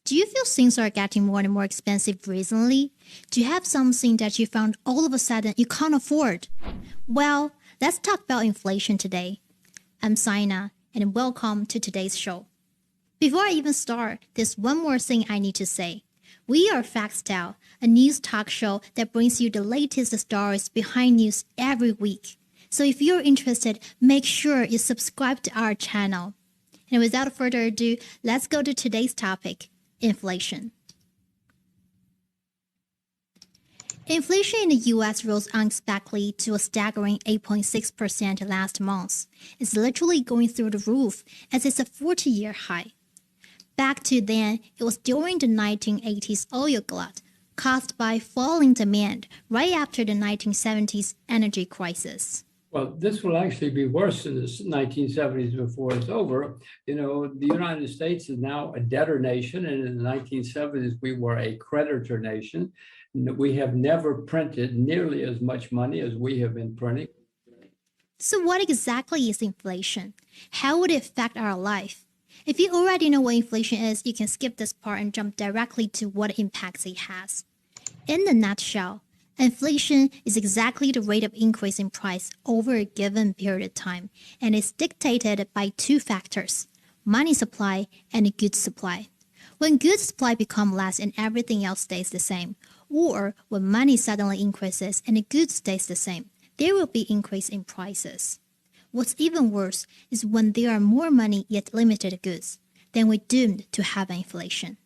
Do you feel things are getting more and more expensive recently? Do you have something that you found all of a sudden you can't afford? Well, let's talk about inflation today. I'm Saina, and welcome to today's show. Before I even start, there's one more thing I need to say. We are Factstyle, a news talk show that brings you the latest stories behind news every week. So if you're interested, make sure you subscribe to our channel. And without further ado, let's go to today's topic, inflation. Inflation in the U.S. rose unexpectedly to a staggering 8.6% last month. It's literally going through the roof, as it's a 40-year high. Back to then, it was during the 1980s oil glut, caused by falling demand right after the 1970s energy crisis. Well, this will actually be worse in the 1970s before it's over. The United States is now a debtor nation, and in the 1970s, we were a creditor nation. We have never printed nearly as much money as we have been printing. So what exactly is inflation? How would it affect our life? If you already know what inflation is, you can skip this part and jump directly to what impacts it has. In a nutshell, inflation is exactly the rate of increase in price over a given period of time, and is dictated by two factors, money supply and goods supply. When goods supply become less and everything else stays the same, or when money suddenly increases and the goods stays the same, there will be increase in prices. What's even worse is when there are more money yet limited goods, then we're doomed to have inflation.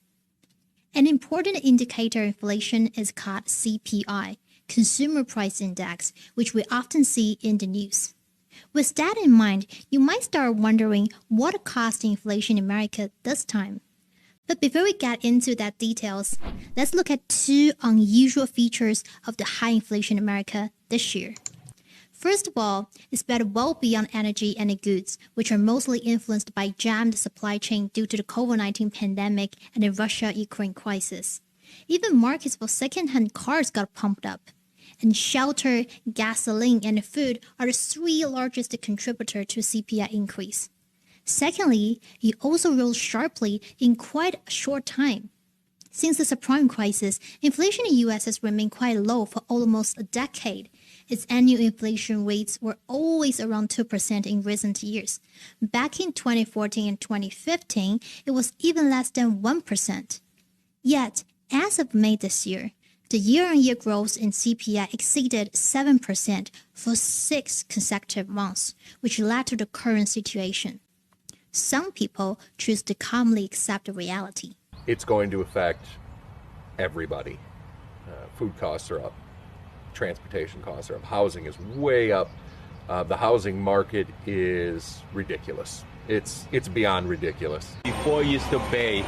An important indicator of inflation is called CPI, Consumer Price Index, which we often see in the news. With that in mind, you might start wondering what caused inflation in America this time. But before we get into that details, let's look at two unusual features of the high inflation in America this year. First of all, it's spread well beyond energy and goods, which are mostly influenced by jammed supply chain due to the COVID-19 pandemic and the Russia-Ukraine crisis. Even markets for second-hand cars got pumped up. And shelter, gasoline, and food are the three largest contributors to CPI increase. Secondly, it also rose sharply in quite a short time. Since the subprime crisis, inflation in the U.S. has remained quite low for almost a decade. Its annual inflation rates were always around 2% in recent years. Back in 2014 and 2015, it was even less than 1%. Yet, as of May this year, the year-on-year growth in CPI exceeded 7% for 6 consecutive months, which led to the current situation. Some people choose to calmly accept the reality. It's going to affect everybody. Food costs are up. Transportation costs are up. Housing is way up. The housing market is ridiculous. It's beyond ridiculous. Before you used to pay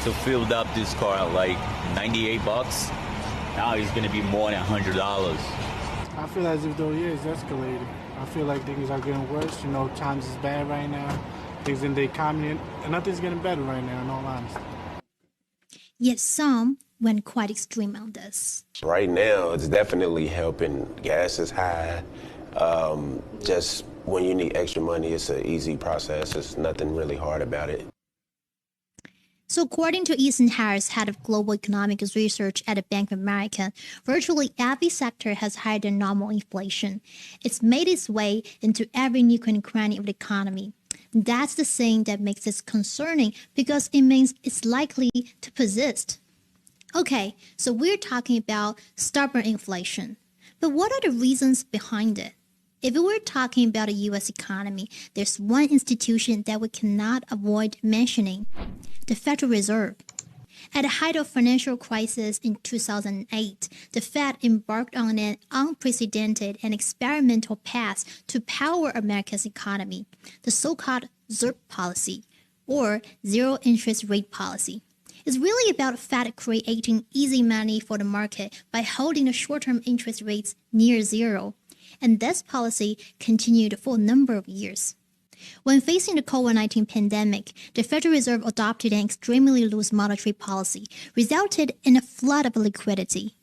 to fill up this car like $98. Now it's going to be more than $100. I feel as if the year is escalating. I feel like things are getting worse. Times is bad right now. Things in the economy, and nothing's getting better right now, in all honesty. Yet some went quite extreme on this. Right now, it's definitely helping. Gas is high. Just when you need extra money, it's an easy process. There's nothing really hard about it. So according to Ethan Harris, head of global economic research at the Bank of America, virtually every sector has higher than normal inflation. It's made its way into every nook and cranny of the economy. That's the thing that makes it concerning, because it means it's likely to persist. Okay, so we're talking about stubborn inflation. But what are the reasons behind it? If we were talking about the U.S. economy, there's one institution that we cannot avoid mentioning, the Federal Reserve. At the height of financial crisis in 2008, the Fed embarked on an unprecedented and experimental path to power America's economy, the so-called ZIRP policy, or zero interest rate policy. It's really about Fed creating easy money for the market by holding the short-term interest rates near zero. And this policy continued for a number of years. When facing the COVID-19 pandemic, the Federal Reserve adopted an extremely loose monetary policy, resulted in a flood of liquidity.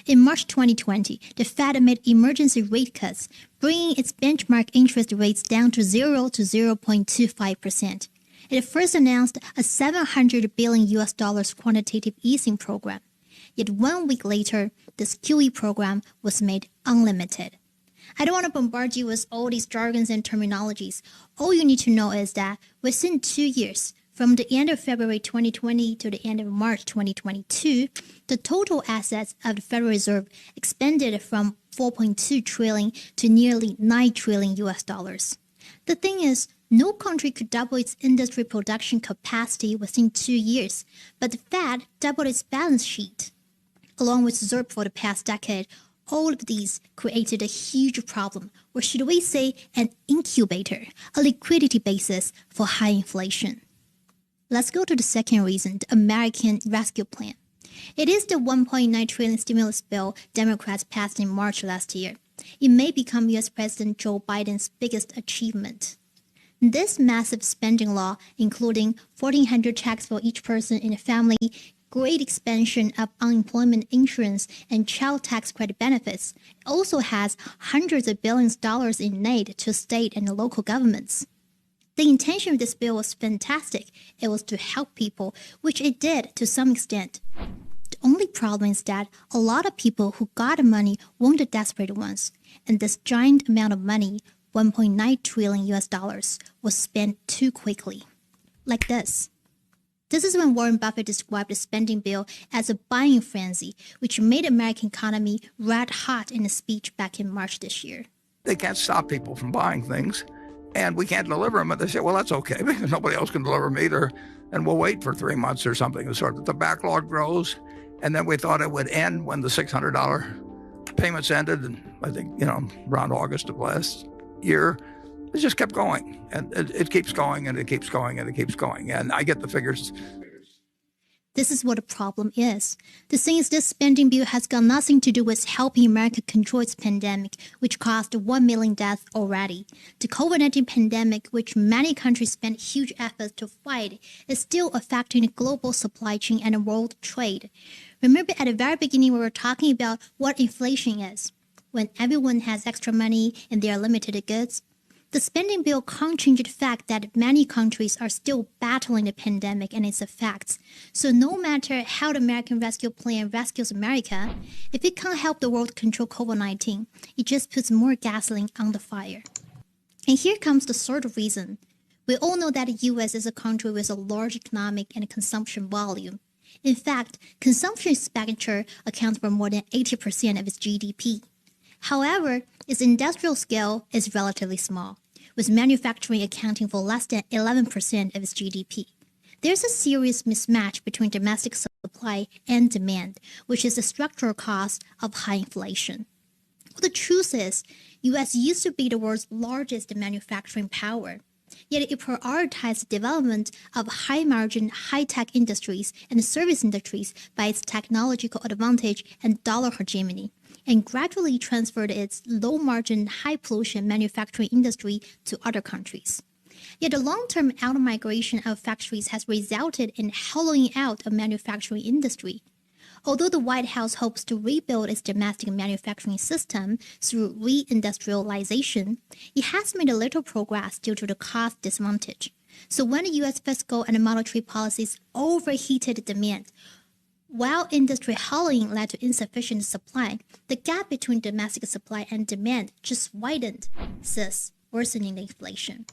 In March 2020, the Fed made emergency rate cuts, bringing its benchmark interest rates down to 0 to 0.25%. It first announced a $700 billion US dollars quantitative easing program. Yet 1 week later, this QE program was made unlimited. I don't want to bombard you with all these jargons and terminologies. All you need to know is that within 2 years, from the end of February 2020 to the end of March 2022, the total assets of the Federal Reserve expanded from 4.2 trillion to nearly 9 trillion US dollars. The thing is, no country could double its industry production capacity within 2 years, but the Fed doubled its balance sheet. Along with ZERP for the past decade, all of these created a huge problem, or should we say an incubator, a liquidity basis for high inflation. Let's go to the second reason, the American Rescue Plan. It is the $1.9 trillion stimulus bill Democrats passed in March last year. It may become U.S. President Joe Biden's biggest achievement. This massive spending law, including 1,400 checks for each person in a family, great expansion of unemployment insurance and child tax credit benefits, also has hundreds of billions of dollars in aid to state and local governments. The intention of this bill was fantastic. It was to help people, which it did to some extent. The only problem is that a lot of people who got the money weren't the desperate ones, and this giant amount of money, 1.9 trillion US dollars, was spent too quickly. Like this. This is when Warren Buffett described the spending bill as a buying frenzy, which made the American economy red hot in a speech back in March this year. They can't stop people from buying things, and we can't deliver them. And they say, well, that's okay, because nobody else can deliver them either, and we'll wait for 3 months or something. And sort of the backlog grows, and then we thought it would end when the $600 payments ended, and I think, around August of last year. It just kept going, and it keeps going, and it keeps going, and it keeps going. And I get the figures. This is what the problem is. The thing is, this spending bill has got nothing to do with helping America control its pandemic, which caused 1 million deaths already. The COVID-19 pandemic, which many countries spent huge efforts to fight, is still affecting the global supply chain and world trade. Remember at the very beginning, we were talking about what inflation is. When everyone has extra money and there are limited goods, the spending bill can't change the fact that many countries are still battling the pandemic and its effects. So no matter how the American Rescue Plan rescues America, if it can't help the world control COVID-19, it just puts more gasoline on the fire. And here comes the third reason. We all know that the U.S. is a country with a large economic and consumption volume. In fact, consumption expenditure accounts for more than 80% of its GDP. However, its industrial scale is relatively small, with manufacturing accounting for less than 11% of its GDP. There's a serious mismatch between domestic supply and demand, which is the structural cause of high inflation. Well, the truth is, U.S. used to be the world's largest manufacturing power, yet it prioritized the development of high-margin, high-tech industries and service industries by its technological advantage and dollar hegemony, and gradually transferred its low-margin, high-pollution manufacturing industry to other countries. Yet the long-term out-migration of factories has resulted in hollowing out a manufacturing industry. Although the White House hopes to rebuild its domestic manufacturing system through reindustrialization, it has made a little progress due to the cost disadvantage. So when the U.S. fiscal and monetary policies overheated demand, while industry hollowing led to insufficient supply, the gap between domestic supply and demand just widened, thus worsening the inflation.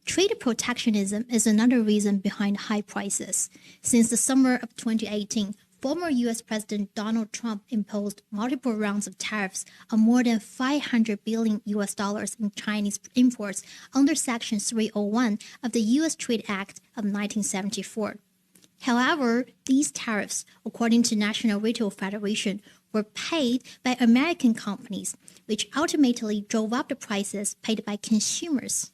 Trade protectionism is another reason behind high prices. Since the summer of 2018, former U.S. President Donald Trump imposed multiple rounds of tariffs on more than $500 billion US dollars in Chinese imports under Section 301 of the U.S. Trade Act of 1974. However, these tariffs, according to National Retail Federation, were paid by American companies, which ultimately drove up the prices paid by consumers.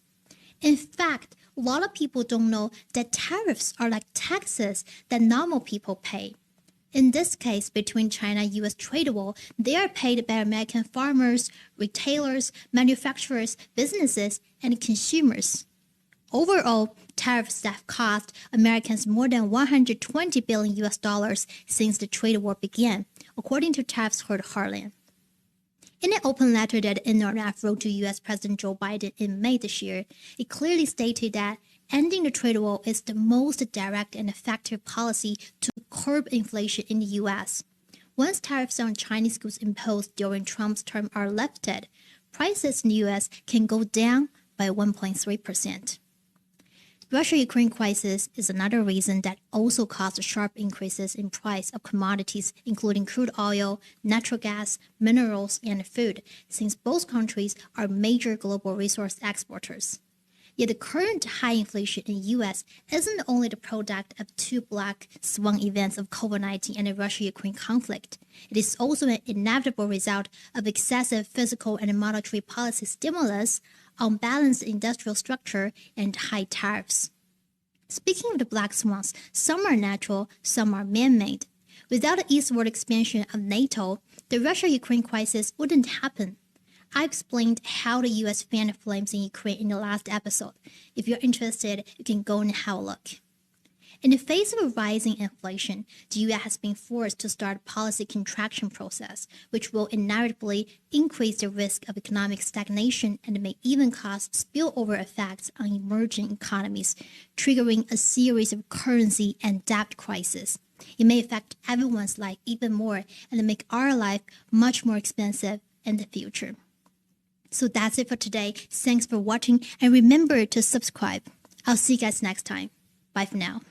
In fact, a lot of people don't know that tariffs are like taxes that normal people pay. In this case, between China and U.S. trade war, they are paid by American farmers, retailers, manufacturers, businesses, and consumers. Overall, tariffs have cost Americans more than $120 billion US dollars since the trade war began, according to tariffs heard Harlan. In an open letter that NRF wrote to U.S. President Joe Biden in May this year, it clearly stated that Ending the trade war is the most direct and effective policy to curb inflation in the US. Once tariffs on Chinese goods imposed during Trump's term are lifted, prices in the US can go down by 1.3%. Russia-Ukraine crisis is another reason that also caused sharp increases in price of commodities including crude oil, natural gas, minerals, and food, since both countries are major global resource exporters. Yet the current high inflation in the U.S. isn't only the product of two black swan events of COVID-19 and the Russia-Ukraine conflict. It is also an inevitable result of excessive fiscal and monetary policy stimulus, unbalanced industrial structure, and high tariffs. Speaking of the black swans, some are natural, some are man-made. Without the eastward expansion of NATO, the Russia-Ukraine crisis wouldn't happen. I explained how the U.S. fanned the flames in Ukraine in the last episode. If you're interested, you can go and have a look. In the face of a rising inflation, the U.S. has been forced to start a policy contraction process, which will inevitably increase the risk of economic stagnation and may even cause spillover effects on emerging economies, triggering a series of currency and debt crises. It may affect everyone's life even more and make our life much more expensive in the future. So that's it for today. Thanks for watching and remember to subscribe. I'll see you guys next time. Bye for now.